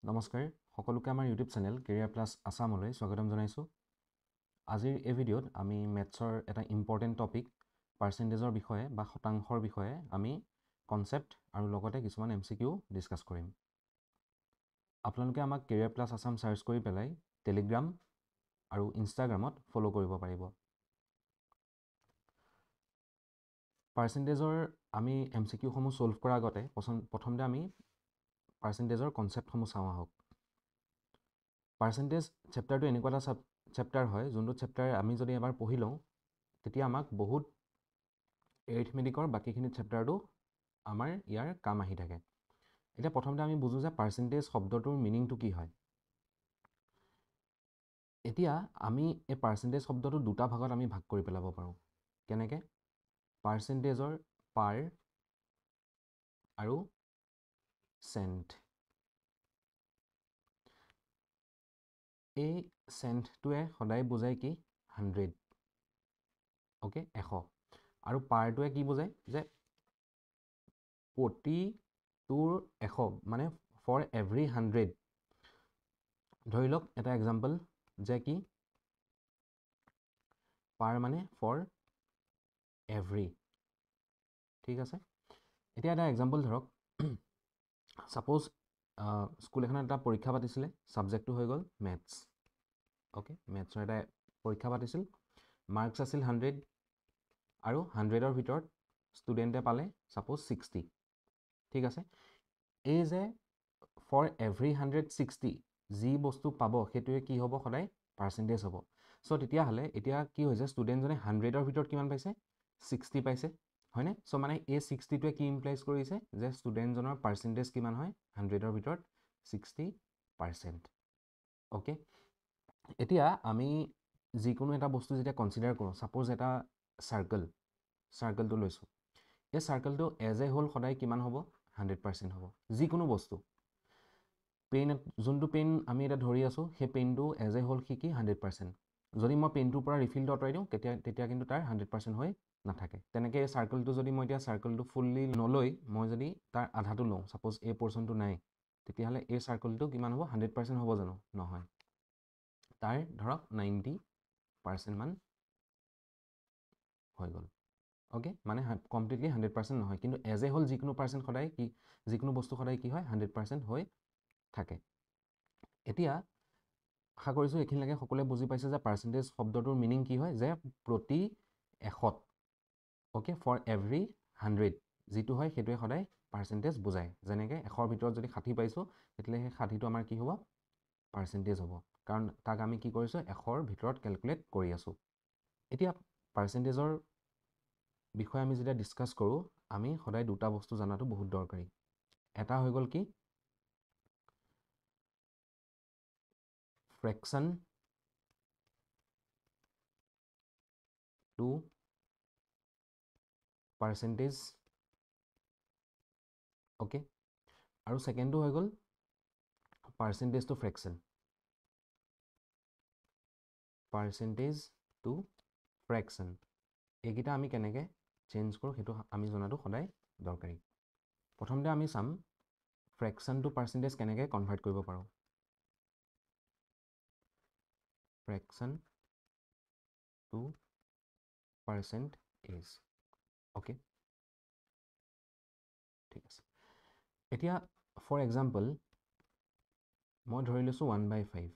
নমস্কাৰ সকলোকে আমাৰ ইউটিউব চেনেল কেৰিয়াৰ প্লাছ আসামলৈ স্বাগতম জনাইছোঁ। আজিৰ এই ভিডিঅ'ত আমি মেথছৰ এটা ইম্পৰ্টেণ্ট টপিক পাৰ্চেণ্টেজৰ বিষয়ে বা শতাংশৰ বিষয়ে আমি কনচেপ্ট আৰু লগতে কিছুমান MCQ ডিছকাছ কৰিম। আপোনালোকে আমাক কেৰিয়াৰ প্লাছ আসাম চাৰ্চ কৰি পেলাই টেলিগ্ৰাম আৰু ইনষ্টাগ্ৰামত ফ'ল' কৰিব পাৰিব। পাৰ্চেণ্টেজৰ আমি MCQসমূহ ছল্ভ কৰাৰ আগতে প্ৰথমতে আমি পাৰ্চেণ্টেজৰ কনচেপ্টসমূহ চাওঁ আহক। পাৰ্চেণ্টেজ চেপ্টাৰটো এনেকুৱা এটা চেপ্টাৰ হয় যোনটো চেপ্টাৰ আমি যদি এবাৰ পঢ়ি লওঁ তেতিয়া আমাক বহুত এৰিথমেটিকৰ বাকীখিনি চেপ্টাৰটো আমাৰ ইয়াৰ কাম আহি থাকে। এতিয়া প্ৰথমতে আমি বুজোঁ যে পাৰ্চেণ্টেজ শব্দটোৰ মিনিংটো কি হয়। এতিয়া আমি এই পাৰ্চেণ্টেজ শব্দটো দুটা ভাগত আমি ভাগ কৰি পেলাব পাৰোঁ। কেনেকৈ? পাৰ্চেণ্টেজৰ পাৰ আৰু চেণ্ট। এই চেণ্টটোৱে সদায় বুজায় কি 100, অ'কে 100, আৰু পাৰটোৱে কি বুজায় যে প্ৰতিটোৰ 100 মানে ফৰ এভৰি 100। ধৰি লওক এটা এক্সাম্পল যে কি পাৰ মানে ফৰ এভৰি, ঠিক আছে। এতিয়া এটা এক্সাম্পল ধৰক, ছাপ'জ স্কুল এখনত এটা পৰীক্ষা পাতিছিলে, ছাবজেক্টটো হৈ গ'ল মেথছ, অ'কে। মেথছৰ এটা পৰীক্ষা পাতিছিল, মাৰ্কছ আছিল 100 আৰু 100ৰ ভিতৰত ষ্টুডেণ্টে পালে ছাপ'জ 60, ঠিক আছে। এই যে ফৰ এভৰি 160 যি বস্তু পাব সেইটোৱে কি হ'ব, সদায় পাৰ্চেণ্টেজ হ'ব। চ' তেতিয়াহ'লে এতিয়া কি হৈছে, ষ্টুডেণ্টজনে 100ৰ ভিতৰত কিমান পাইছে, 60 পাইছে, হয়নে? চ' মানে এই 60টোৱে কি ইমপ্লাইজ কৰিছে যে ষ্টুডেণ্টজনৰ পাৰ্চেণ্টেজ কিমান হয়, 100ৰ ভিতৰত 60%, অ'কে। এতিয়া আমি যিকোনো এটা বস্তু যেতিয়া কনচিডাৰ কৰোঁ, ছাপ'জ এটা চাৰ্কলটো লৈছোঁ, এই চাৰ্কলটো এজ এ হ'ল সদায় কিমান হ'ব, 100% হ'ব। যিকোনো বস্তু, পেইন, যোনটো পেইন আমি এতিয়া ধৰি আছোঁ সেই পেইনটো এজ এ হ'ল কি 100%। যদি মই পেইনটোৰ পৰা ৰিফিলটো আঁতৰাই দিওঁ তেতিয়া কিন্তু তাৰ 100% হৈ নাথাকে। তেনেকৈ এই চাৰ্কলটো যদি মই এতিয়া চাৰ্কলটো ফুল্লি নলৈ মই যদি তাৰ আধাটো লওঁ, ছাপ'জ এই পৰ্চনটো নাই, তেতিয়াহ'লে এই চাৰ্কলটো কিমান হ'ব, 100% হ'ব জানো? নহয়, তাৰ ধৰক 90% মান হৈ গ'ল, অ'কে। মানে কমপ্লিটলি 100% নহয়, কিন্তু এজ এ হ'ল যিকোনো বস্তু সদায় কি হয়, 100% হৈ থাকে। এতিয়া আশা কৰিছোঁ এইখিনিলৈকে সকলোৱে বুজি পাইছে যে পাৰ্চেণ্টেজ শব্দটোৰ মিনিং কি হয়, যে প্ৰতি 100, অ'কে, ফৰ এভৰি 100 যিটো হয় সেইটোৱে সদায় পাৰ্চেণ্টেজ বুজায়। যেনেকৈ 100ৰ ভিতৰত যদি 60 পাইছোঁ তেতিয়াহ'লে সেই 60টো আমাৰ কি হ'ব, পাৰ্চেণ্টেজ হ'ব, কাৰণ তাক আমি কি কৰিছোঁ, 100ৰ ভিতৰত কেলকুলেট কৰি আছোঁ। এতিয়া পাৰ্চেণ্টেজৰ বিষয়ে আমি যেতিয়া ডিছকাছ কৰোঁ, আমি সদায় দুটা বস্তু জনাটো বহুত দৰকাৰী। এটা হৈ গ'ল কি ফ্ৰেকশ্যন টু পাৰ্চেণ্টেজ, অ'কে, আৰু ছেকেণ্ডটো হৈ গ'ল percentage to fraction. Percentage to fraction, এইকেইটা আমি কেনেকৈ চেঞ্জ কৰোঁ সেইটো আমি জনাটো সদায় দৰকাৰী। প্ৰথমতে আমি চাম ফ্ৰেকশ্যন টু পাৰ্চেণ্টেজ কেনেকৈ কনভাৰ্ট কৰিব পাৰোঁ। ফ্ৰেকশ্যন টু পাৰ্চেণ্টেজ, অ'কে, ঠিক আছে। এতিয়া ফৰ এক্সাম্পল মই ধৰি লৈছোঁ 1/5।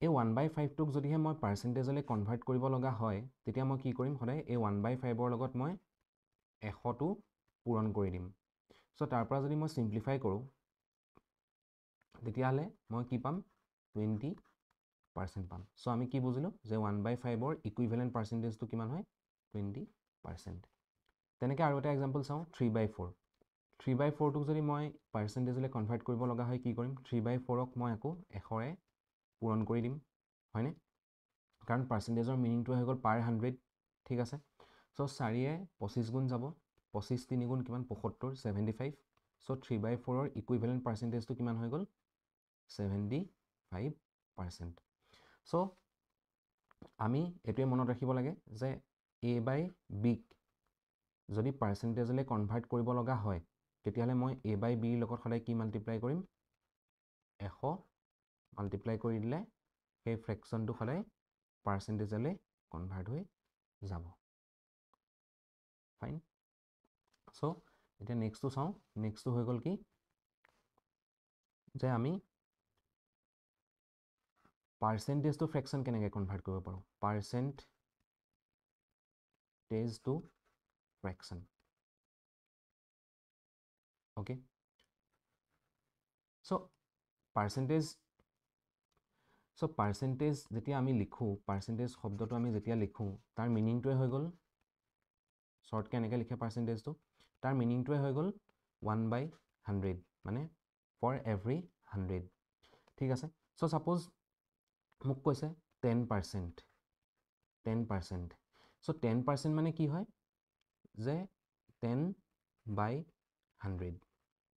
এই 1/5টোক যদিহে মই পাৰ্চেণ্টেজলৈ কনভাৰ্ট কৰিব লগা হয় তেতিয়া মই কি কৰিম, সদায় এই 1/5ৰ লগত মই 100টো পূৰণ কৰি দিম। চ' তাৰ পৰা যদি মই চিম্প্লিফাই কৰোঁ তেতিয়াহ'লে মই কি পাম, 20% পাম। চ' আমি কি বুজিলোঁ যে 1/5ৰ ইকুইভেলেণ্ট পাৰ্চেণ্টেজটো কিমান হয়, 20%। তেনেকৈ আৰু এটা এক্সাম্পল চাওঁ, 3/4। 3/4টোক যদি মই পাৰ্চেণ্টেজলৈ কনভাৰ্ট কৰিব লগা হয় কি কৰিম, 3/4ক মই আকৌ 100ৰে পূৰণ কৰি দিম, হয়নে? কাৰণ পাৰ্চেণ্টেজৰ মিনিংটো হৈ গ'ল পাৰ 100, ঠিক আছে। চ' 4য়ে 25 গুণ যাব, 25 3 গুণ কিমান, 75, 75। চ' 3/4ৰ ইকুইভেলেণ্ট পাৰ্চেণ্টেজটো কিমান হৈ গ'ল, 75%। চ' আমি এইটোৱে মনত ৰাখিব লাগে যে A/Bক যদি পাৰ্চেণ্টেজলৈ কনভাৰ্ট কৰিব লগা হয় তেতিয়াহ'লে মই A/Bৰ লগত সদায় কি মাল্টিপ্লাই কৰিম, মাল্টিপ্লাই কৰি দিলে সেই ফ্ৰেকশ্যনটো সদায় পাৰ্চেণ্টেজলৈ কনভাৰ্ট হৈ যাব ফাইন চ' এতিয়া নেক্সটটো চাওঁ নেক্সটটো হৈ গ'ল কি যে আমি পাৰ্চেণ্টেজটো ফ্ৰেকশ্যন কেনেকৈ কনভাৰ্ট কৰিব পাৰোঁ percentage to fraction okay so' percentage যেতিয়া আমি লিখোঁ পাৰ্চেণ্টেজ শব্দটো আমি যেতিয়া লিখোঁ তাৰ মিনিংটোৱে হৈ গ'ল শ্বৰ্টকৈ এনেকৈ লিখে পাৰ্চেণ্টেজটো তাৰ মিনিংটোৱে হৈ গ'ল 1/100 মানে ফৰ এভৰি 100 ঠিক আছে চ' ছাপ'জ মোক কৈছে 10% চ' 10% মানে কি হয় যে 10/100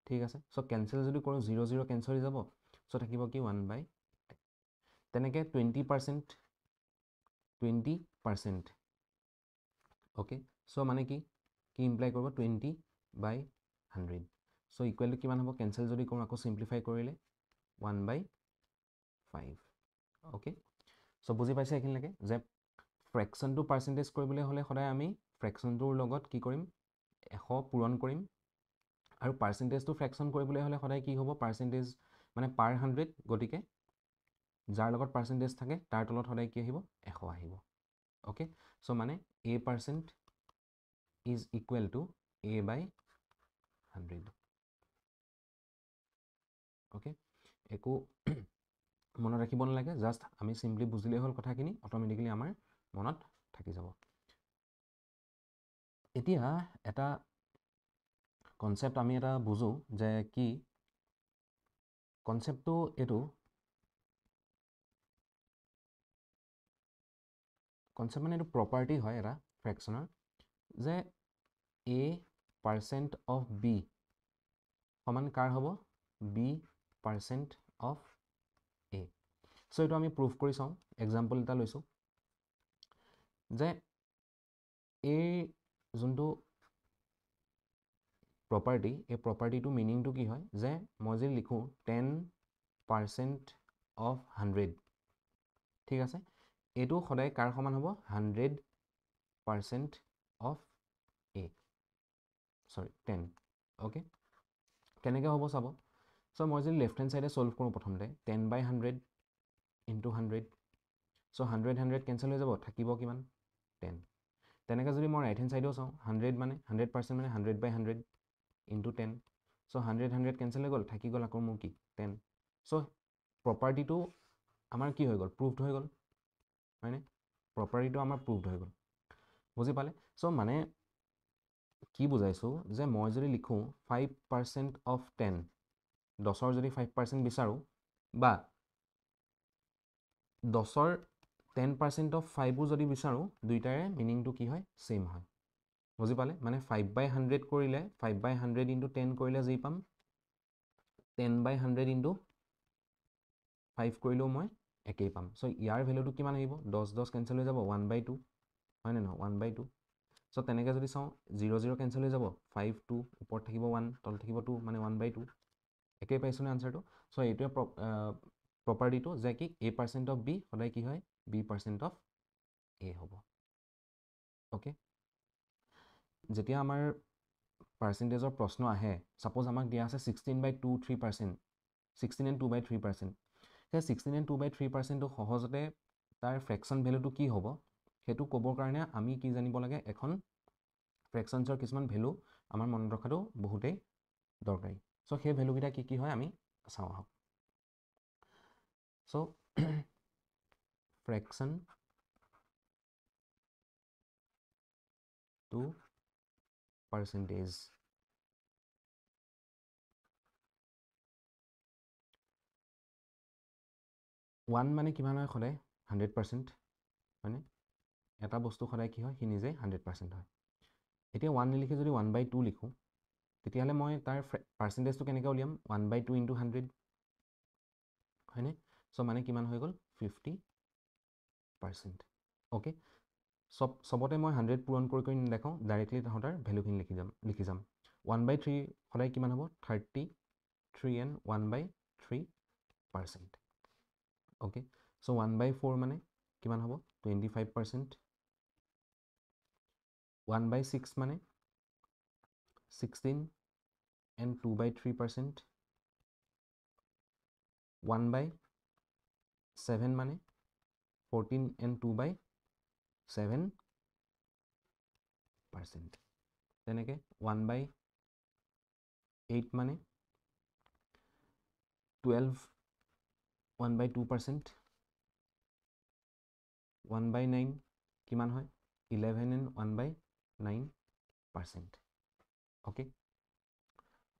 ঠিক আছে চ' কেঞ্চেল যদি কৰোঁ 0 0 কেঞ্চেল হৈ যাব চ' থাকিব কি 1/10 তেনেকৈ 20% অ'কে চ' মানে কি ইমপ্লাই কৰিব 20/100 চ' ইকুৱেল টু কিমান হ'ব কেঞ্চেল যদি কৰোঁ আকৌ চিম্প্লিফাই কৰিলে 1/5 অ'কে চ' বুজি পাইছে এইখিনিলৈকে যে ফ্ৰেকশ্যনটো পাৰ্চেণ্টেজ কৰিবলৈ হ'লে সদায় আমি ফ্ৰেকশ্যনটোৰ লগত কি কৰিম 100 পূৰণ কৰিম আৰু পাৰ্চেণ্টেজটো ফ্ৰেকশ্যন কৰিবলৈ হ'লে সদায় কি হ'ব পাৰ্চেণ্টেজ মানে পাৰ 100 গতিকে যাৰ লগত পাৰ্চেণ্টেজ থাকে তাৰ তলত সদায় কি আহিব 100 আহিব অ'কে চ' মানে a% is equal to a/100 okay একো মনত ৰাখিব নালাগে জাষ্ট আমি চিম্পলি বুজিলেই হ'ল কথাখিনি অট'মেটিকেলি আমাৰ মনত থাকি যাব এতিয়া এটা কনচেপ্ট আমি এটা বুজোঁ যে কি কনচেপ্টটো এইটো কনচেপ্ট মানে এইটো প্ৰপাৰ্টি হয় এটা ফ্ৰেকশ্যনৰ যে a% অফ b সমান কাৰ হ'ব b% অফ a চ' এইটো আমি প্ৰুভ কৰি চাওঁ এক্সাম্পল এটা লৈছোঁ যে এই যোনটো প্ৰপাৰ্টি এই প্ৰপাৰ্টিটো মিনিংটো কি হয় যে মই যদি লিখোঁ 10% অফ 100 ঠিক আছে এইটো সদায় কাৰ সমান হ'ব 100% অফ a চৰি 10 অ'কে কেনেকৈ হ'ব চাব চ' মই যদি লেফ্ট হেণ্ড চাইডে চল্ভ কৰোঁ প্ৰথমতে 10/100 ইনটু 100 চ' 100 কেঞ্চেল হৈ যাব থাকিব কিমান 10 তেনেকৈ যদি মই ৰাইট হেণ্ড চাইডেও চাওঁ 100 মানে 100% মানে 100/100 ইনটু 10 চ' 100 কেঞ্চেল হৈ গ'ল থাকি গ'ল আকৌ মোৰ কি 10 চ' প্ৰপাৰ্টিটো আমাৰ কি হৈ গ'ল প্ৰুভড হৈ গ'ল হয়নে প্ৰপাৰ্টিটো আমাৰ প্ৰুভড হৈ গ'ল বুজি পালে চ' মানে কি বুজাইছোঁ যে মই যদি লিখোঁ 5% অফ 10 10ৰ যদি 5% বিচাৰোঁ বা 10ৰ 10% অফ 5ও যদি বিচাৰোঁ দুইটাৰে মিনিংটো কি হয় ছেইম হয় বুজি পালে মানে 5/100 কৰিলে 5/100 ইনটু 10 কৰিলে যি পাম 10/100 ইনটু 5 কৰিলেও মই একেই পাম চ' ইয়াৰ ভেলুটো কিমান আহিব 10 কেঞ্চেল হৈ যাব 1/2 হয়নে নহয় 1/2 চ' তেনেকৈ যদি চাওঁ 0 0 কেঞ্চেল হৈ যাব 5 2 ওপৰত থাকিব 1 তলত থাকিব 2 মানে 1/2 একেই পাইছোঁনে আনচাৰটো চ' এইটোৱে প্ৰপাৰ্টিটো যে কি a% অফ b সদায় কি হয় b% অফ a হ'ব অ'কে যেতিয়া আমাৰ পাৰ্চেণ্টেজৰ প্ৰশ্ন আহে ছাপ'জ আমাক দিয়া আছে 16/23% 16 and 2/3% সেই 16 and 2/3%টো সহজতে তাৰ ফ্ৰেকশ্যন ভেলুটো কি হ'ব সেইটো ক'বৰ কাৰণে আমি কি জানিব লাগে এখন ফ্ৰেকশ্যনছৰ কিছুমান ভেলু আমাৰ মনত ৰখাটো বহুতেই দৰকাৰী চ' সেই ভেলুকেইটা কি কি হয় আমি চাওঁ আহক চ' ফ্ৰেকশ্যন টু পাৰ্চেণ্টেজ 1 মানে কিমান হয় সদায় 100% হয়নে এটা বস্তু সদায় কি হয় সি নিজে 100% হয় এতিয়া 1 নিলিখি যদি 1/2 লিখোঁ তেতিয়াহ'লে মই তাৰ পাৰ্চেণ্টেজটো কেনেকৈ উলিয়াম 1/2 ইনটু 100 হয়নে চ' মানে কিমান হৈ গ'ল 50% অ'কে চবতে মই 100 পূৰণ কৰি নেদেখাওঁ ডাইৰেক্টলি তাহাঁতৰ ভেলুখিনি লিখি যাম 1/3 সদায় কিমান হ'ব 33 and 1/3% অ'কে চ' 1/4 মানে কিমান হ'ব 25%, 1/6 মানে 16 and 2/3%, 1/7 মানে 14 and 2/7%, তেনেকৈ 1/8 মানে 12 1/2%, 1/9 কিমান হয় 11 and 1/9%, অ'কে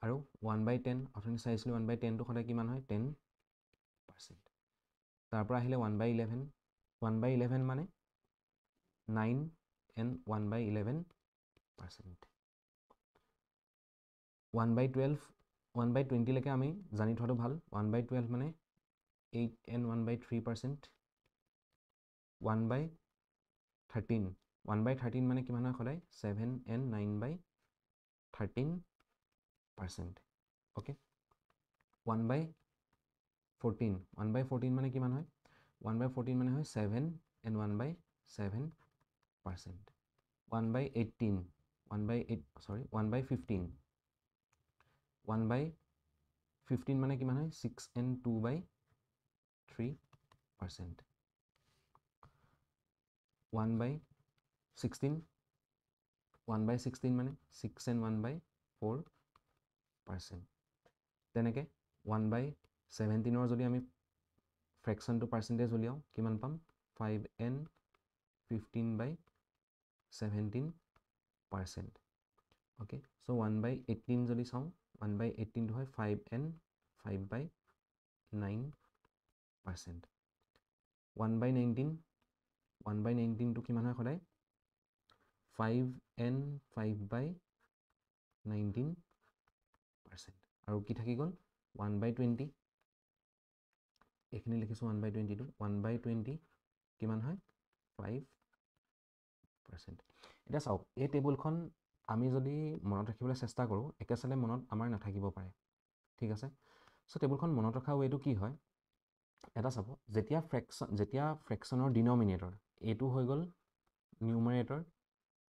আৰু 1/10 অথনি চাইছিলোঁ 1/10টো সদায় কিমান হয় 10%, তাৰ পৰা আহিলে 1/11, 1/11 মানে 9 and 1/11%, 1/12 1/20 লৈকে আমি জানি থোৱাটো ভাল, 1/12 মানে 8 and 1/3%, 1/13 1/13 মানে কিমান হয় সদায় 7 and 9/13%, অ'কে 1/14 মানে কিমান হয় 1/14 মানে হয় 7 and 1/7%, 1/18 1/15 1/15 মানে কিমান হয় 6 and 2/3%, 1/16 1/16 মানে 6 and 1/4%, তেনেকৈ 1/17 যদি আমি ফ্ৰেকশ্যনটো পাৰ্চেণ্টেজ উলিয়াওঁ কিমান পাম 5 and 15/17%, অ'কে চ' 1/18 যদি চাওঁ 1/18টো হয় 5 and 5/9%, 1/19টো কিমান হয় সদায় 5 and 5/19%, আৰু কি থাকি গ'ল 1/20 এইখিনি লিখিছোঁ 1/20টো 1/20 কিমান হয় 5%, এতিয়া চাওক এই টেবুলখন আমি যদি মনত ৰাখিবলৈ চেষ্টা কৰোঁ একেচালে মনত আমাৰ নাথাকিব পাৰে, ঠিক আছে চ' টেবুলখন মনত ৰখা ৱেটো কি হয় এটা চাব যেতিয়া ফ্ৰেকশ্যনৰ ডিনমিনেটৰ এইটো হৈ গ'ল নিউমাৰেটৰ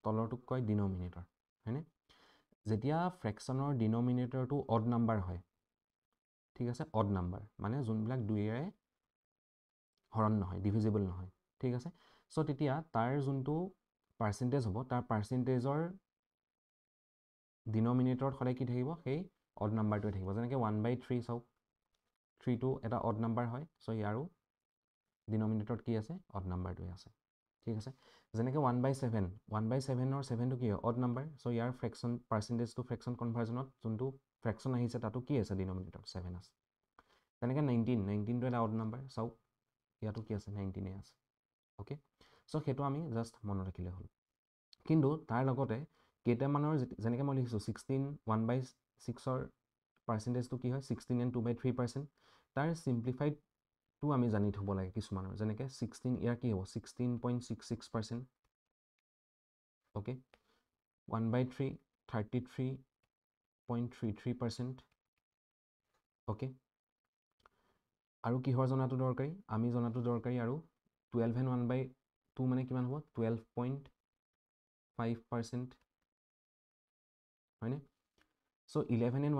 তলৰটোক কয় ডিনমিনেটৰ হয়নে, যেতিয়া ফ্ৰেকশ্যনৰ ডিনমিনেটৰটো অড নাম্বাৰ হয় ঠিক আছে অড নাম্বাৰ মানে যোনবিলাক দুইৰে হৰণ নহয় ডিভিজিবল নহয়, ঠিক আছে চ' তেতিয়া তাৰ যোনটো পাৰ্চেণ্টেজ হ'ব তাৰ পাৰ্চেণ্টেজৰ ডিনমিনেটৰত সদায় কি থাকিব সেই অড নাম্বাৰটোৱে থাকিব, যেনেকৈ 1/3 চাওক 3টো এটা অড নাম্বাৰ হয় চ' ইয়াৰো ডিনমিনেটৰত কি আছে অড নাম্বাৰটোৱে আছে, ঠিক আছে যেনেকৈ 1/7 1/7ৰ 7টো কি হয় অড নাম্বাৰ চ' ইয়াৰ ফ্ৰেকশ্যন পাৰ্চেণ্টেজটো ফ্ৰেকশ্যন কনভাৰ্জনত যোনটো ফ্ৰেকশ্যন আহিছে তাতো কি আছে ডিনমিনেটৰত 7 আছে, তেনেকৈ 19টো এটা অড নাম্বাৰ চাওক ইয়াতো কি আছে 19 আছে, অ'কে চ' সেইটো আমি জাষ্ট মনত ৰাখিলে হ'ল, কিন্তু তাৰ লগতে কেইটামানৰ যেনেকৈ মই লিখিছোঁ 16 1/6ৰ পাৰ্চেণ্টেজটো কি হয় 16 and 2/3%, তাৰ চিম্প্লিফাইডটো আমি জানি থ'ব লাগে কিছুমানৰ যেনেকৈ 16 ইয়াৰ কি হ'ব 16.66%, অ'কে 1/3 33.33%, অ'কে আৰু কিহৰ জনাটো দৰকাৰী আমি জনাটো দৰকাৰী আৰু 12 and 1/2 মানে কিমান হ'ব 12.5% হয়নে, চ' 11 and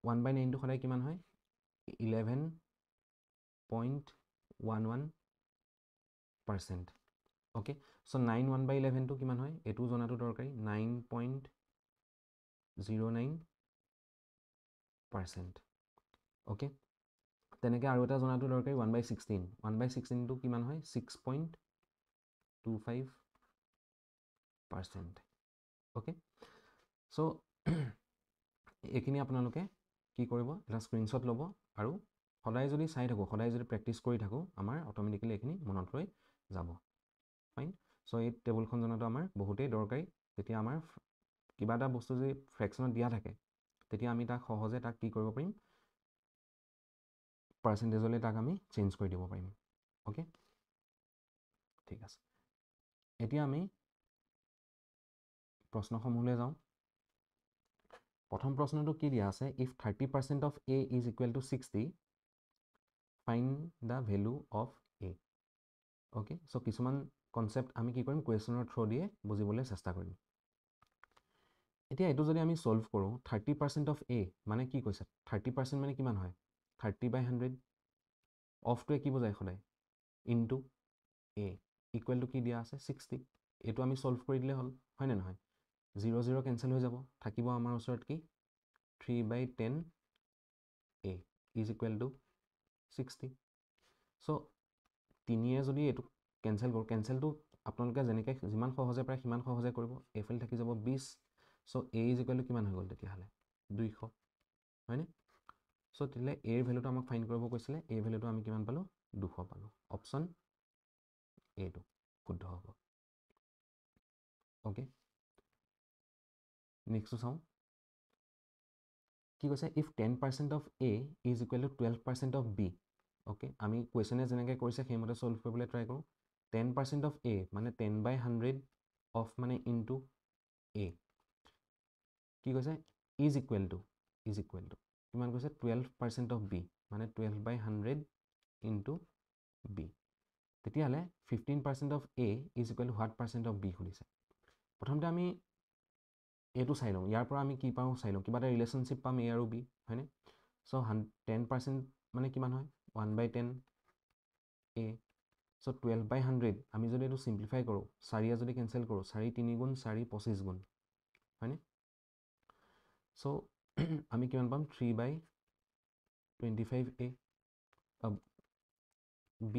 1/9টো সদায় কিমান হয় 11.11%, অ'কে চ' 9 1/11টো কিমান হয় এইটো জনাটো দৰকাৰী 9.09%, অ'কে তেনেকৈ আৰু এটা জনাটো দৰকাৰী 1/16টো কিমান হয় 6.25%, অ'কে চ' এইখিনি আপোনালোকে কি কৰিব এটা স্ক্ৰীনশ্বট ল'ব আৰু সদায় যদি চাই থাকোঁ সদায় যদি প্ৰেক্টিছ কৰি থাকোঁ আমাৰ অট'মেটিকেলি এইখিনি মনত ৰৈ যাব, ফাইন চ' এই টেবুলখন জনাটো আমাৰ বহুতেই দৰকাৰী, যেতিয়া আমাৰ কিবা এটা বস্তু যদি ফ্ৰেকশ্যনত দিয়া থাকে তেতিয়া আমি তাক সহজে তাক কি কৰিব পাৰিম পাৰ্চেণ্টেজলৈ তাক আমি চেঞ্জ কৰি দিব পাৰিম, অ'কে ঠিক আছে এতিয়া আমি প্ৰশ্নসমূহলৈ যাওঁ, প্ৰথম প্ৰশ্নটো কি দিয়া আছে if 30% of A is equal to 60 find the value of a. Okay, so কিছুমান কনসেপ্ট আমি কি কৰিম কুৱেশ্যনৰ থ্ৰু দিয়ে বুজিবলৈ চেষ্টা কৰিম এতিয়া এটো যদি আমি সলভ কৰো 30% of a মানে কি কৈছে 30% মানে কিমান হয় 30/100 অফ টু কি বুজায় সদায় ইনটু a ইকুৱেল টু কি দিয়া আছে 60 এটো আমি সলভ কৰি দিলে হল হয় না নহয় 0 0 কেনসেল হৈ যাব থাকিব আমাৰ ওচৰত কি 3/10 a is equal to 60 so 3 এ যদি এটো কেনসেল কৰো কেনসেলটো আপোনালোকে যেনেকৈ যিমান সহজে পাৰে সিমান সহজে কৰিব এফএল থাকি যাব 20 so a is equal to কিমান হৈ গল তেতিয়া হলে 200 হয়নে so তেলে a এর ভ্যালুটো আমাক ফাইন্ড কৰিব কৈছিলে a ভ্যালুটো আমি কিমান পালো 200 পালো অপচন a টো শুদ্ধ হ'ব ওকে নেক্সট চাও কি কৈছে if 10% of a is equal to 12% of b okay আমি কোৱেশ্যনে যেনেকৈ কৰিছে সেইমতে সলভ কৰিবলৈ ট্ৰাই কৰো 10% of a মানে 10/100 of মানে into a কি কৈছে is equal to কিমান কৈছে 12% of b মানে 12/100 into b তেতিয়া হলে 15% of a is equal to what percent of b খুলিছে প্ৰথমতে আমি এটো চাই লওঁ ইয়াৰ পৰা আমি কি পাওঁ চাই লওঁ কিবা এটা ৰিলেশনশিপ পাম a আৰু b হয়নে সো 10% মানে কিমান হয় 1/10 a so 12/100 আমি যদি এটো সিম্পলিফাই কৰো 4 যদি কেনসেল কৰো 4 3 গুণ 4 25 গুণ হয়নে so আমি কিমান পাম 3/25 a b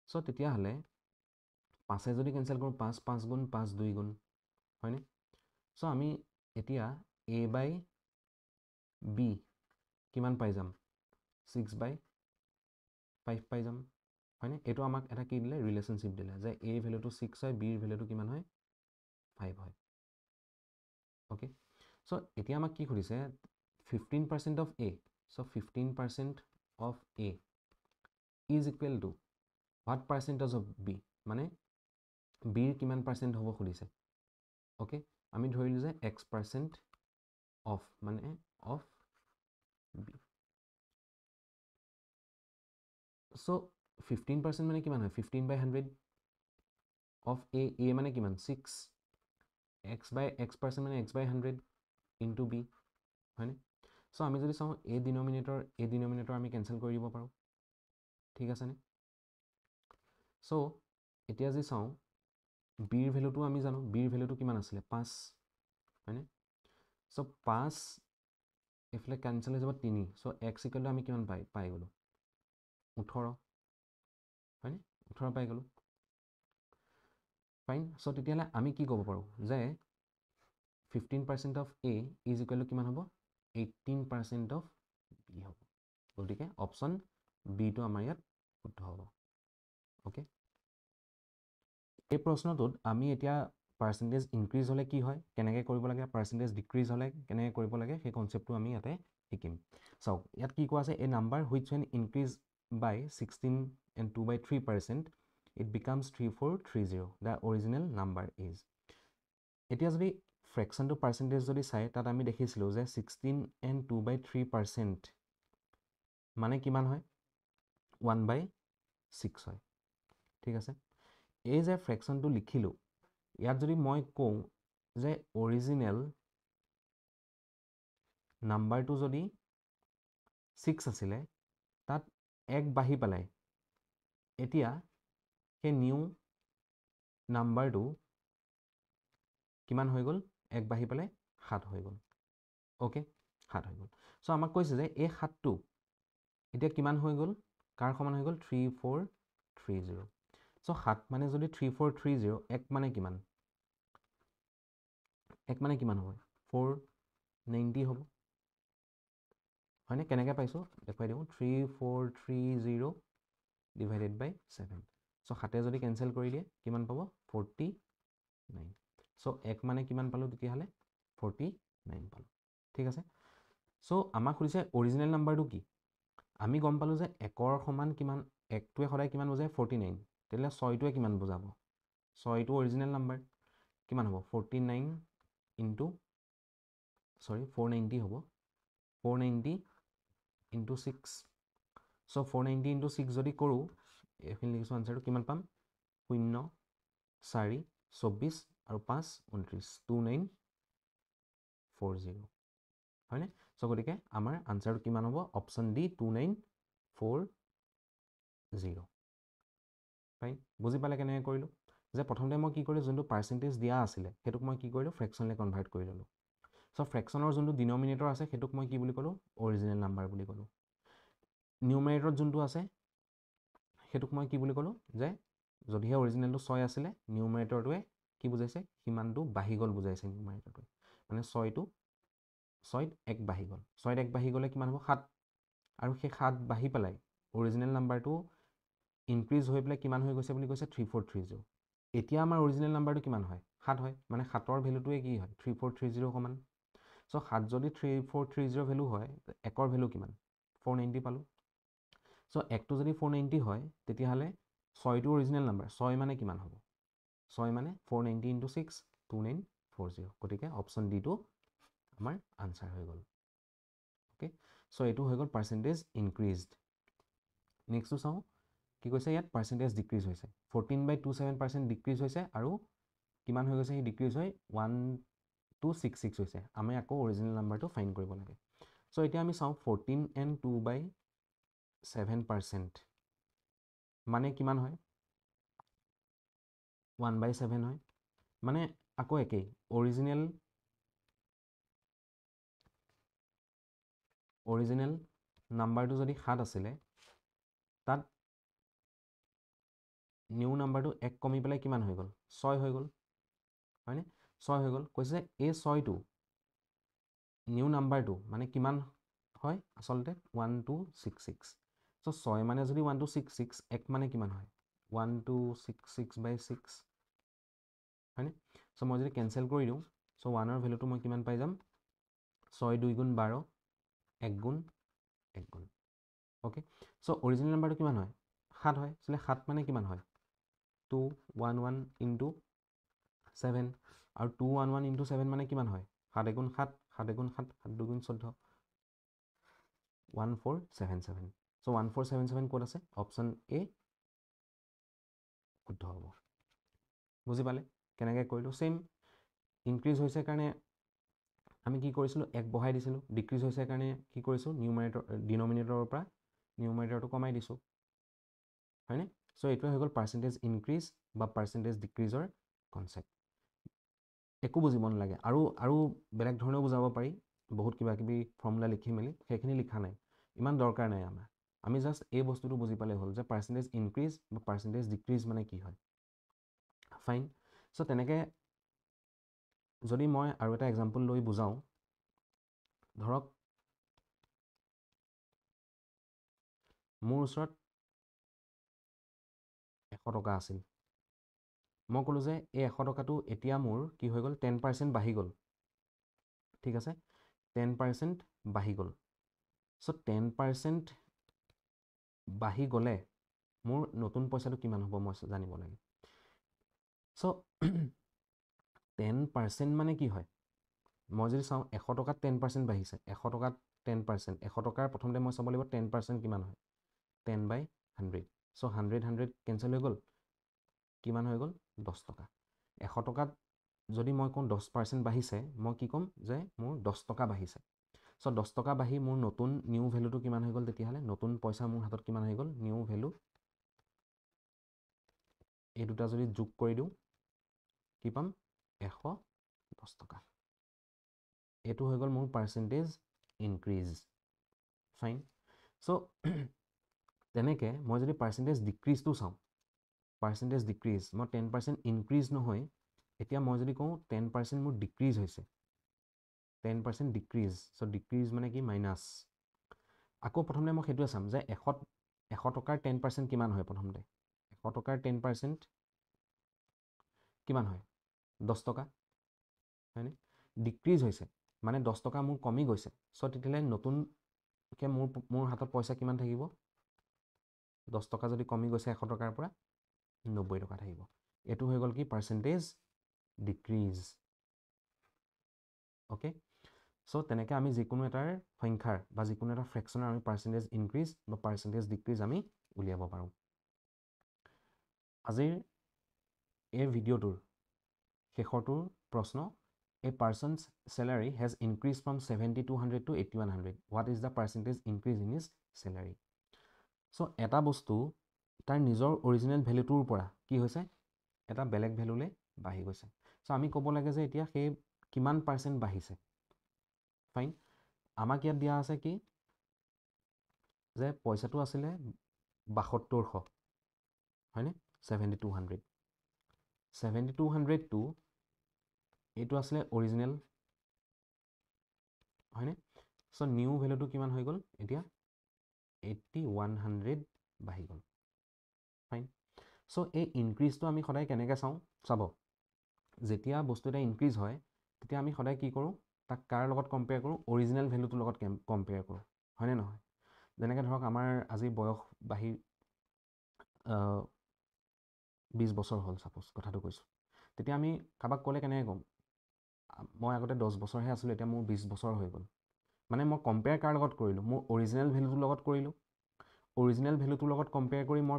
so তেতিয়া হলে 5 যদি কেনসেল কৰো 5 5 গুণ 5 2 গুণ হয়নে so আমি এতিয়া a/b কিমান পাই যাম 6/5 পাই যাম হয়নে এটো আমাক এটা কি দিলে ৰিলেশনশিপ দিলে যে a ভ্যালুটো 6 হয় b এর ভ্যালুটো কিমান হয় 5 হয় ওকে so এতিয়া আমাক কি খুদিছে 15% of a so 15% of a is equal to what percentage of b মানে b এর কিমান পার্সেন্ট হ'ব খুদিছে ওকে আমি ধৰিলো যে x% of মানে of b so 15% মানে কিমান হয় 15/100 of a মানে কিমান 6 x% মানে x/100 into b হয়নে so আমি যদি চাও a ডিনোমিনেটৰ আমি কেনসেল কৰি দিব পাৰো ঠিক আছে নে so এতিয়া যদি চাও b এর ভ্যালুটো আমি জানো b এর ভ্যালুটো কিমান আছিল 5 হয়নে so 5 এফলে কেনসেল হৈ যাব 3 so x ইকুৱেল টু আমি কিমান পাই গলো 18 হয়নে 18 পাই গলো ফাইন so তেতিয়ালে আমি কি ক'ব পাৰো যে 15% of a is equal to কিমান হ'ব 18% of b হ'ব গতিকে অপচন b টো আমাৰ ইয়াত শুদ্ধ হ'ব ওকে এই প্ৰশ্নটোত আমি এতিয়া পাৰ্সেন্টেজ ইনক্ৰিজ হলে কি হয় কেনেকৈ কৰিব লাগে পাৰ্সেন্টেজ ডিক্ৰিজ হলে কেনেকৈ কৰিব লাগে সেই কনসেপ্টটো আমি ইয়াতে শিকিম সো ইয়াত কি কোৱা আছে এ number which when increase by 16 and 2/3% it becomes 3430 the original number is এতিয়া যদি ফ্ৰেকশনটো পার্সেন্টেজ যদি চাই তাত আমি দেখিছিলো যে 16 and 2/3% মানে কিমান হয় 1/6 হয় ঠিক আছে এই যে ফ্ৰেকশনটো লিখিলো ইয়াত যদি মই কওঁ যে অৰিজিনেল নাম্বাৰটো যদি 6 আছিলে তাত এক বাহি পেলাই এতিয়া সেই নিউ নাম্বাৰটো কিমান হৈ গল এক বাহি পেলাই 7 হৈ গল ওকে 7 হৈ গল সো আমাক কৈছে যে এই 7 টো এতিয়া কিমান হৈ গল কাৰ সমান হৈ গল 3430 সো 7 মানে যদি 3430 এক মানে কিমান এক মানে কিমান হ'ব 490 হ'ব হয়নে কেনেকৈ পাইছো দেখুৱাই দিও 3430 divided by 7 সো 7 যদি কেনসেল কৰি দিয়ে কিমান পাব 49 সো এক মানে কিমান পালো তেতিয়া হলে 49 পালো ঠিক আছে সো আমাক খুদিছে অৰিজিনেল নাম্বাৰটো কি আমি গম পালো যে একৰ সমান কিমান একটোৱে সদায় কিমান বুজায় 49 তেলে 6টোৱে কিমান বুজাব 6টো অৰিজিনেল নাম্বাৰ কিমান হ'ব 49 into 490 হ'ব 490 into 6 চ' 490 ইনটু 6 যদি কৰোঁ এইখিনি লিখিছোঁ আনচাৰটো কিমান পাম 0 4 24 আৰু 5 29 2940 হয়নে চ' গতিকে আমাৰ আনচাৰটো কিমান হ'ব অপশ্যন ডি 2940 ফাইন বুজি পালে কেনেকৈ কৰিলোঁ যে প্ৰথমতে মই কি কৰিলোঁ যোনটো পাৰ্চেণ্টেজ দিয়া আছিলে সেইটোক মই কি কৰিলোঁ ফ্ৰেকশ্যনলৈ কনভাৰ্ট কৰি ল'লোঁ চ' ফ্ৰেকশ্যনৰ যোনটো ডিনমিনেটৰ আছে সেইটোক মই কি বুলি ক'লোঁ অৰিজিনেল নাম্বাৰ বুলি ক'লোঁ নিউমাৰেটৰত যোনটো আছে সেইটোক মই কি বুলি ক'লোঁ যে যদিহে অৰিজিনেলটো 6 আছিলে নিউমাৰেটৰটোৱে কি বুজাইছে সিমানটো বাঢ়ি গ'ল বুজাইছে নিউমাৰেটৰটোৱে মানে 6টো 6ত 1 বাঢ়ি গ'ল 6ত 1 বাঢ়ি গ'লে কিমান হ'ব 7 আৰু সেই 7 বাঢ়ি পেলাই অৰিজিনেল নাম্বাৰটো ইনক্ৰিজ হৈ পেলাই কিমান হৈ গৈছে বুলি কৈছে 3430 এতিয়া আমাৰ অৰিজিনেল নাম্বাৰটো কিমান হয় 7 হয় মানে 7ৰ ভেলুটোৱে কি হয় 3430 সমান চ' 7 যদি 3430 ভেলু হয় 1ৰ ভেলু কিমান 490 পালোঁ চ' 1টো যদি 490 হয় তেতিয়াহ'লে 6টো অৰিজিনেল নাম্বাৰ 6 মানে কিমান হ'ব 6 মানে 490 ইনটু 6 2940 গতিকে অপশ্যন ডিটো আমাৰ আনচাৰ হৈ গ'ল অ'কে চ' এইটো হৈ গ'ল পাৰ্চেণ্টেজ ইনক্ৰিজড নেক্সটটো চাওঁ কি কৈছে ইয়াত পাৰ্চেণ্টেজ ডিক্ৰিজ হৈছে 14/27% ডিক্ৰিজ হৈছে আৰু কিমান হৈ গৈছে সেই ডিক্ৰিজ হৈ 1266 হৈছে আমি আকৌ অৰিজিনেল নাম্বাৰটো ফাইন কৰিব লাগে চ' এতিয়া আমি চাওঁ 14 and 2/7% মানে কিমান হয় 1/7 হয় মানে আকৌ একেই অৰিজিনেল নাম্বাৰটো যদি 7 আছিলে তাত নিউ নাম্বাৰটো 1 কমি পেলাই কিমান হৈ গ'ল 6 হৈ গ'ল হয়নে 6 হৈ গ'ল কৈছে এই 6টো নিউ নাম্বাৰটো মানে কিমান হয় আচলতে 1266 চ' 6 মানে যদি 1266 1 মানে কিমান হয় 1266/6 হয়নে চ' মই যদি কেঞ্চেল কৰি দিওঁ চ' 1ৰ ভেলুটো মই কিমান পাই যাম 6 2 গুণ 12 1 গুণ 1 গুণ অ'কে চ' অৰিজিনেল নাম্বাৰটো কিমান হয় 7 হয় আচলতে 7 মানে কিমান হয় 211 ইনটু 7 আৰু 211 ইনটু 7 মানে কিমান হয় 7 গুণ 7 7 গুণ 7 7 2 গুণ 14 1477 চ' 1477 ক'ত আছে অপশ্যন এ শুদ্ধ হ'ব বুজি পালে কেনেকৈ কৰিলোঁ ছেইম ইনক্ৰিজ হৈছে কাৰণে আমি কি কৰিছিলোঁ 1 বঢ়াই দিছিলোঁ ডিক্ৰিজ হৈছে কাৰণে কি কৰিছোঁ ডিনমিনেটৰৰ পৰা নিউমাৰেটৰটো কমাই দিছোঁ হয়নে চ' এইটোৱে হৈ গ'ল পাৰ্চেণ্টেজ ইনক্ৰিজ বা পাৰ্চেণ্টেজ ডিক্ৰিজৰ কনচেপ্ট একো বুজিব নালাগে আৰু বেলেগ ধৰণেও বুজাব পাৰি বহুত কিবা কিবি ফৰ্মুলা লিখি মেলি সেইখিনি লিখা নাই ইমান দৰকাৰ নাই আমাৰ আমি জাষ্ট এই বস্তুটো বুজি পালে হ'ল যে পাৰ্চেণ্টেজ ইনক্ৰিজ বা পাৰ্চেণ্টেজ ডিক্ৰিজ মানে কি হয় ফাইন চ' তেনেকৈ যদি মই আৰু এটা এক্সাম্পল লৈ বুজাওঁ ধৰক মোৰ ওচৰত 100 টকা আছিল মই ক'লোঁ যে এই 100 টকাটো এতিয়া মোৰ কি হৈ গ'ল 10% বাঢ়ি গ'ল ঠিক আছে 10% বাঢ়ি গ'ল চ' 10% বাঢ়ি গ'লে মোৰ নতুন পইচাটো কিমান হ'ব মই জানিব লাগে চ' 10% মানে কি হয় মই যদি চাওঁ 100 টকাত 10% বাঢ়িছে 100 টকাত 10% 100 টকাৰ প্ৰথমতে মই চাব লাগিব 10% কিমান হয় 10/100 চ' 100 কেঞ্চেল হৈ গ'ল কিমান হৈ গ'ল 10 টকা 100 টকাত যদি মই কওঁ 10% বাঢ়িছে মই কি ক'ম যে মোৰ 10 টকা বাঢ়িছে চ' 10 টকা বাঢ়ি মোৰ নতুন নিউ ভেলুটো কিমান হৈ গ'ল তেতিয়াহ'লে নতুন পইচা মোৰ হাতত কিমান হৈ গ'ল নিউ ভেলু এই দুটা যদি যোগ কৰি দিওঁ কি পাম 110 টকা এইটো হৈ গ'ল মোৰ পাৰ্চেণ্টেজ ইনক্ৰিজ ফাইন চ' তেনেকৈ মই যদি পাৰ্চেণ্টেজ ডিক্ৰিজটো চাওঁ পাৰ্চেণ্টেজ ডিক্ৰিজ মই 10% ইনক্ৰিজ নহয় এতিয়া মই যদি কওঁ 10% মোৰ ডিক্ৰিজ হৈছে 10% ডিক্ৰিজ চ' ডিক্ৰিজ মানে কি মাইনাছ আকৌ প্ৰথমতে মই সেইটোৱে চাম যে 100 টকাৰ 10% কিমান হয় প্ৰথমতে 100 টকাৰ 10% কিমান হয় 10 টকা হয়নে ডিক্ৰিজ হৈছে মানে 10 টকা মোৰ কমি গৈছে চ' তেতিয়াহ'লে নতুনকৈ মোৰ হাতত পইচা কিমান থাকিব 10 টকা যদি কমি গৈছে 100 টকাৰ পৰা 90 টকা থাকিব এইটো হৈ গ'ল কি পাৰ্চেণ্টেজ ডিক্ৰিজ অ'কে সো তেনেকৈ আমি যিকোনো এটাৰ সংখ্যাৰ বা যিকোনো এটা ফ্ৰেকশ্যনৰ আমি পাৰ্চেণ্টেজ ইনক্ৰিজ বা পাৰ্চেণ্টেজ ডিক্ৰিজ আমি উলিয়াব পাৰোঁ। আজিৰ এই ভিডিঅ'টোৰ শেষৰটোৰ প্ৰশ্ন, a person's salary has increase from 7200 to 8100, what is the percentage increase in is salary. So' এটা বস্তু তাৰ নিজৰ অৰিজিনেল ভেলুটোৰ পৰা কি হৈছে, এটা বেলেগ ভেলুলৈ বাঢ়ি গৈছে। চ' আমি ক'ব লাগে যে এতিয়া সেই কিমান পাৰ্চেণ্ট বাঢ়িছে। ফাইন, আমাক ইয়াত দিয়া আছে কি যে পইচাটো আছিলে 7200, হয়নে, 7200, 7200টো এইটো আছিলে অৰিজিনেল, হয়নে। চ' নিউ ভেলুটো কিমান হৈ গ'ল এতিয়া 8100 বাঢ়ি গ'ল। ফাইন, চ' এই ইনক্ৰিজটো আমি সদায় কেনেকৈ চাওঁ, চাব যেতিয়া বস্তু এটা ইনক্ৰিজ হয় তেতিয়া আমি সদায় কি কৰোঁ, তাক কাৰ লগত কম্পেয়াৰ কৰোঁ, অৰিজিনেল ভেলুটোৰ লগত কম্পেয়াৰ কৰোঁ, হয়নে নহয়। যেনেকৈ ধৰক আমাৰ আজি বয়স বাঢ়ি 20 বছৰ হ'ল ছাপ'জ, কথাটো কৈছোঁ, তেতিয়া আমি কাৰোবাক ক'লে কেনেকৈ ক'ম, মই আগতে 10 বছৰহে আছিলোঁ, এতিয়া মোৰ 20 বছৰ হৈ গ'ল। মানে মই কম্পেয়াৰ কাৰ লগত কৰিলোঁ, মোৰ অৰিজিনেল ভেলুটোৰ লগত কৰিলোঁ। অৰিজিনেল ভেলুটোৰ লগত কম্পেয়াৰ কৰি মই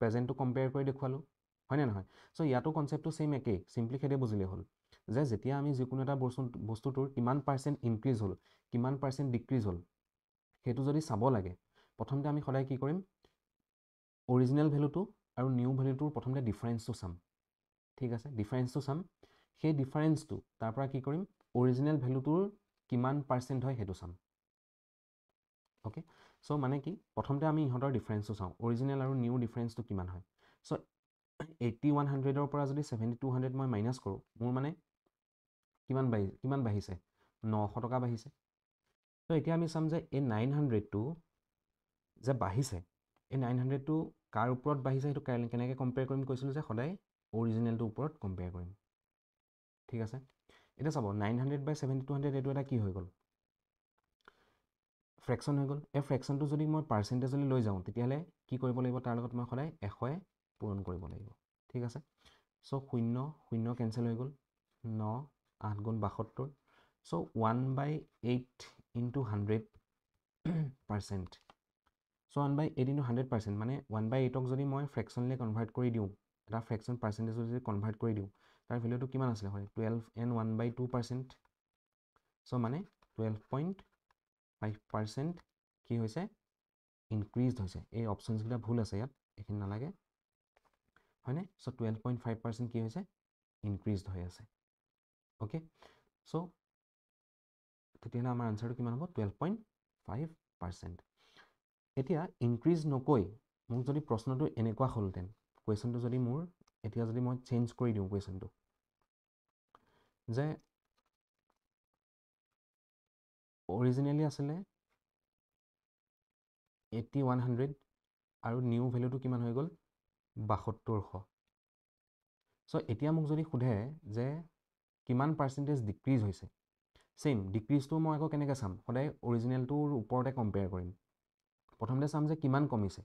প্ৰেজেণ্টটো কম্পেয়াৰ কৰি দেখুৱালোঁ, হয়নে নহয়। চ' ইয়াতো কনচেপ্টটো ছেইম একেই, চিম্পলি সেইটোৱে বুজিলেই হ'ল যে যেতিয়া আমি যিকোনো এটা বস্তুটোৰ কিমান পাৰ্চেণ্ট ইনক্ৰিজ হ'ল, কিমান পাৰ্চেণ্ট ডিক্ৰিজ হ'ল, সেইটো যদি চাব লাগে, প্ৰথমতে আমি সদায় কি কৰিম, অৰিজিনেল ভেলুটো আৰু নিউ ভেলুটোৰ প্ৰথমতে ডিফাৰেঞ্চটো চাম। ঠিক আছে, ডিফাৰেঞ্চটো চাম, সেই ডিফাৰেঞ্চটো তাৰ পৰা কি কৰিম, অৰিজিনেল ভেলুটোৰ কিমান পাৰ্চেণ্ট হয় সেইটো চাম। অ'কে, চ' মানে কি প্ৰথমতে আমি ইহঁতৰ ডিফাৰেঞ্চটো চাওঁ, অৰিজিনেল আৰু নিউ ডিফাৰেঞ্চটো কিমান হয়। চ' 8100ৰ পৰা যদি 7200 মই মাইনাছ কৰোঁ, মোৰ মানে কিমান বাঢ়িছে, 900 টকা বাঢ়িছে। ত' এতিয়া আমি চাম যে এই 900টো যে বাঢ়িছে, এই 900টো কাৰ ওপৰত বাঢ়িছে সেইটো কেনেকৈ কম্পেয়াৰ কৰিম কৈছিলোঁ যে সদায় অৰিজিনেলটোৰ ওপৰত কম্পেয়াৰ কৰিম। ঠিক আছে, এতিয়া চাব 900/7200 এইটো এটা কি হৈ গ'ল, ফ্ৰেকশ্যন হৈ গ'ল। এই ফ্ৰেকশ্যনটো যদি মই পাৰ্চেণ্টেজলৈ লৈ যাওঁ তেতিয়াহ'লে কি কৰিব লাগিব, তাৰ লগত মই সদায় 100 পূৰণ কৰিব লাগিব। ঠিক আছে, চ' 0 0 কেঞ্চেল হৈ গ'ল, 9 8 গুণ 72, চ' 1/8 ইনটু 100%। চ' 1/8 ইনটু 100%, মানে 1/8ক যদি মই ফ্ৰেকশ্যনলৈ কনভাৰ্ট কৰি দিওঁ, এটা ফ্ৰেকশ্যন পাৰ্চেণ্টেজত যদি কনভাৰ্ট কৰি দিওঁ, তাৰ ভেলুটো কিমান আছিলে হয়, 12 and 1/2%। চ' মানে 12.5% কি হৈছে, ইনক্ৰিজ হৈছে। এই অপশ্যনছকেইটা ভুল আছে ইয়াত, এইখিনি নালাগে, হয়নে। চ' 12.5% কি হৈছে, ইনক্ৰিজ হৈ আছে। অ'কে, চ' তেতিয়াহ'লে আমাৰ আনচাৰটো কিমান হ'ব, 12.5%। এতিয়া ইনক্ৰিজ নকৈ মোক যদি প্ৰশ্নটো এনেকুৱা হ'লহেঁতেন, কুৱেশ্যনটো যদি মোৰ এতিয়া যদি মই চেঞ্জ কৰি দিওঁ কুৱেশ্যনটো, যে অৰিজিনেলি আছিলে 8100 আৰু নিউ ভেলুটো কিমান হৈ গ'ল, 7200। চ' এতিয়া মোক যদি সোধে যে কিমান পাৰ্চেণ্টেজ ডিক্ৰিজ হৈছে, ছেইম ডিক্ৰিজটো মই আকৌ কেনেকৈ চাম, সদায় অৰিজিনেলটোৰ ওপৰতে কম্পেয়াৰ কৰিম। প্ৰথমতে চাম যে কিমান কমিছে,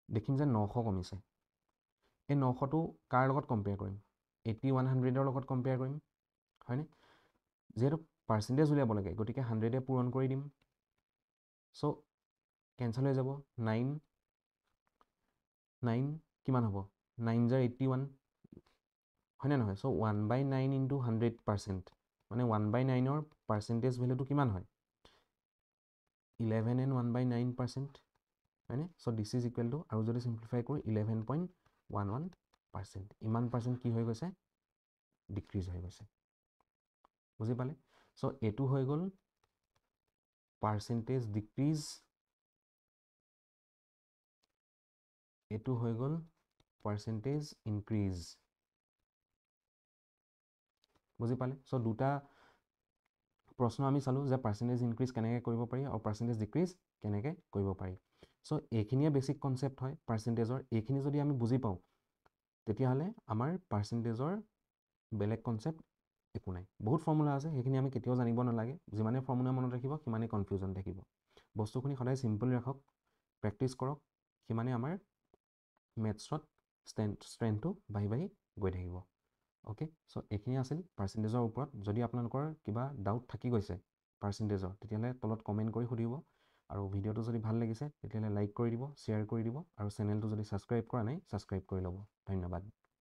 দেখিম যে 900 কমিছে। এই 900টো কাৰ লগত কম্পেয়াৰ কৰিম, 8100ৰ লগত কম্পেয়াৰ কৰিম, হয়নে। যিহেতু পাৰ্চেণ্টেজ উলিয়াব লাগে গতিকে 100 পূৰণ কৰি দিম। চ' কেঞ্চেল হৈ যাব, 9 কিমান হ'ব, 9 × 81, হয়নে নহয়। চ' 1/9 ইনটু 100%, মানে 1/9ৰ পাৰ্চেণ্টেজ ভেলুটো কিমান হয়, 11 and 1/9%, হয়নে। চ' দিছ ইজ ইকুৱেল টু, আৰু যদি চিম্প্লিফাই কৰোঁ 11.11%, ইমান পাৰ্চেণ্ট কি হৈ গৈছে, ডিক্ৰিজ হৈ গৈছে। বুজি পালে। চ' এইটো হৈ গ'ল পাৰ্চেণ্টেজ ডিক্ৰিজ, এইটো হৈ গ'ল পাৰ্চেণ্টেজ ইনক্ৰিজ। বুজি পালে। চ' দুটা প্ৰশ্ন আমি চালোঁ যে পাৰ্চেণ্টেজ ইনক্ৰিজ কেনেকৈ কৰিব পাৰি আৰু পাৰ্চেণ্টেজ ডিক্ৰিজ কেনেকৈ কৰিব পাৰি। চ' এইখিনিয়ে বেছিক কনচেপ্ট হয় পাৰ্চেণ্টেজৰ। এইখিনি যদি আমি বুজি পাওঁ তেতিয়াহ'লে আমাৰ পাৰ্চেণ্টেজৰ বেলেগ কনচেপ্ট একো নাই। বহুত ফৰ্মুলা আছে, সেইখিনি আমি কেতিয়াও জানিব নালাগে। যিমানে ফৰ্মুলা মনত ৰাখিব সিমানেই কনফিউজন থাকিব। বস্তুখিনি সদায় চিম্পল ৰাখক, প্ৰেক্টিছ কৰক, সিমানে আমাৰ মেথছত ষ্ট্ৰেংথটো বাঢ়ি বাঢ়ি গৈ থাকিব। অ'কে, চ' এইখিনি আছিল পাৰ্চেণ্টেজৰ ওপৰত। যদি আপোনালোকৰ কিবা ডাউট থাকি গৈছে পাৰ্চেণ্টেজৰ, তেতিয়াহ'লে তলত কমেণ্ট কৰি সুধিব। আৰু ভিডিঅ'টো যদি ভাল লাগিছে তেতিয়াহ'লে লাইক কৰি দিব, শ্বেয়াৰ কৰি দিব, আৰু চেনেলটো যদি ছাবস্ক্ৰাইব কৰা নাই ছাবস্ক্ৰাইব কৰি ল'ব। ধন্যবাদ।